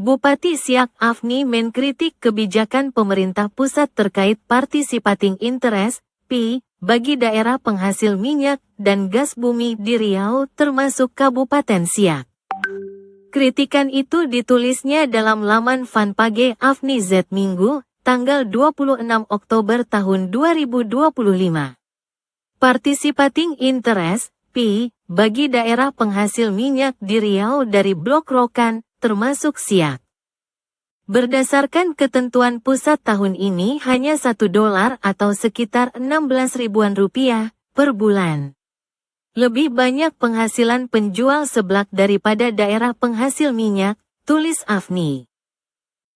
Bupati Siak Afni mengkritik kebijakan pemerintah pusat terkait participating interest, PI, bagi daerah penghasil minyak dan gas bumi di Riau termasuk Kabupaten Siak. Kritikan itu ditulisnya dalam laman Fanpage Afni Z Minggu, tanggal 26 Oktober tahun 2025. Participating interest, PI, bagi daerah penghasil minyak di Riau dari Blok Rokan, termasuk Siak. Berdasarkan ketentuan pusat tahun ini hanya $1 atau sekitar 16 ribuan rupiah per bulan. Lebih banyak penghasilan penjual seblak daripada daerah penghasil minyak, tulis Afni.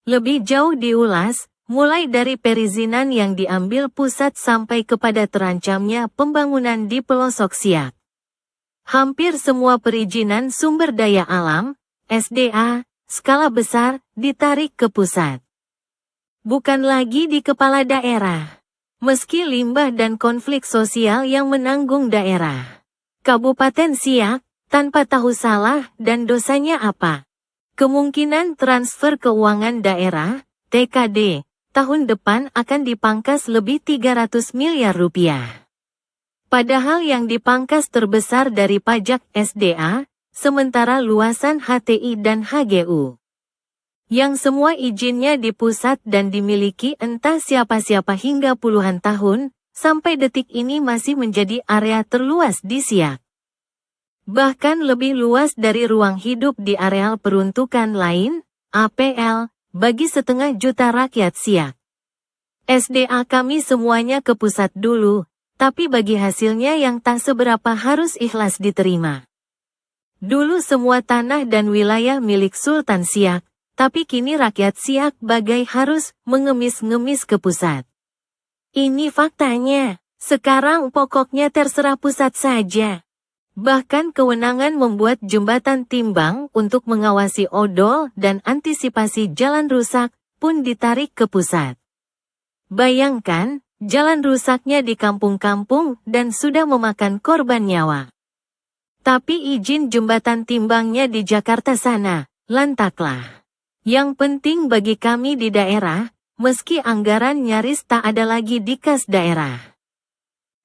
Lebih jauh diulas, mulai dari perizinan yang diambil pusat sampai kepada terancamnya pembangunan di pelosok Siak. Hampir semua perizinan sumber daya alam, SDA, skala besar, ditarik ke pusat. Bukan lagi di kepala daerah. Meski limbah dan konflik sosial yang menanggung daerah. Kabupaten Siak, tanpa tahu salah dan dosanya apa. Kemungkinan transfer keuangan daerah, TKD, tahun depan akan dipangkas lebih 300 miliar rupiah. Padahal yang dipangkas terbesar dari pajak SDA, sementara luasan HTI dan HGU. Yang semua izinnya di pusat dan dimiliki entah siapa-siapa hingga puluhan tahun, sampai detik ini masih menjadi area terluas di Siak. Bahkan lebih luas dari ruang hidup di areal peruntukan lain, APL, bagi 500 juta rakyat Siak. SDA kami semuanya ke pusat dulu, tapi bagi hasilnya yang tak seberapa harus ikhlas diterima. Dulu semua tanah dan wilayah milik Sultan Siak, tapi kini rakyat Siak bagai harus mengemis-ngemis ke pusat. Ini faktanya, sekarang pokoknya terserah pusat saja. Bahkan kewenangan membuat jembatan timbang untuk mengawasi odol dan antisipasi jalan rusak pun ditarik ke pusat. Bayangkan, jalan rusaknya di kampung-kampung dan sudah memakan korban nyawa. Tapi izin jembatan timbangnya di Jakarta sana, lantaklah. Yang penting bagi kami di daerah, meski anggaran nyaris tak ada lagi di kas daerah.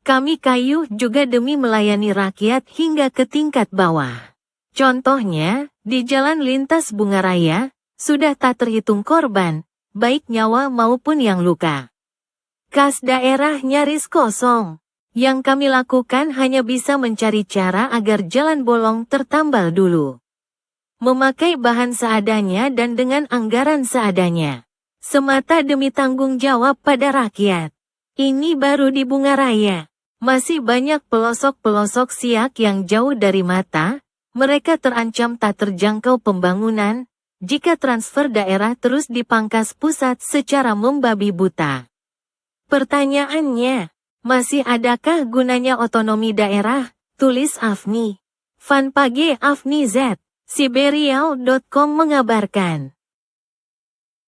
Kami kayuh juga demi melayani rakyat hingga ke tingkat bawah. Contohnya, di Jalan Lintas Bungaraya, sudah tak terhitung korban, baik nyawa maupun yang luka. Kas daerah nyaris kosong. Yang kami lakukan hanya bisa mencari cara agar jalan bolong tertambal dulu. Memakai bahan seadanya dan dengan anggaran seadanya. Semata demi tanggung jawab pada rakyat. Ini baru di Bungaraya. Masih banyak pelosok-pelosok Siak yang jauh dari mata. Mereka terancam tak terjangkau pembangunan, jika transfer daerah terus dipangkas pusat secara membabi buta. Pertanyaannya, masih adakah gunanya otonomi daerah? Tulis Afni. Fanpage Afni Z. Siberiau.com mengabarkan.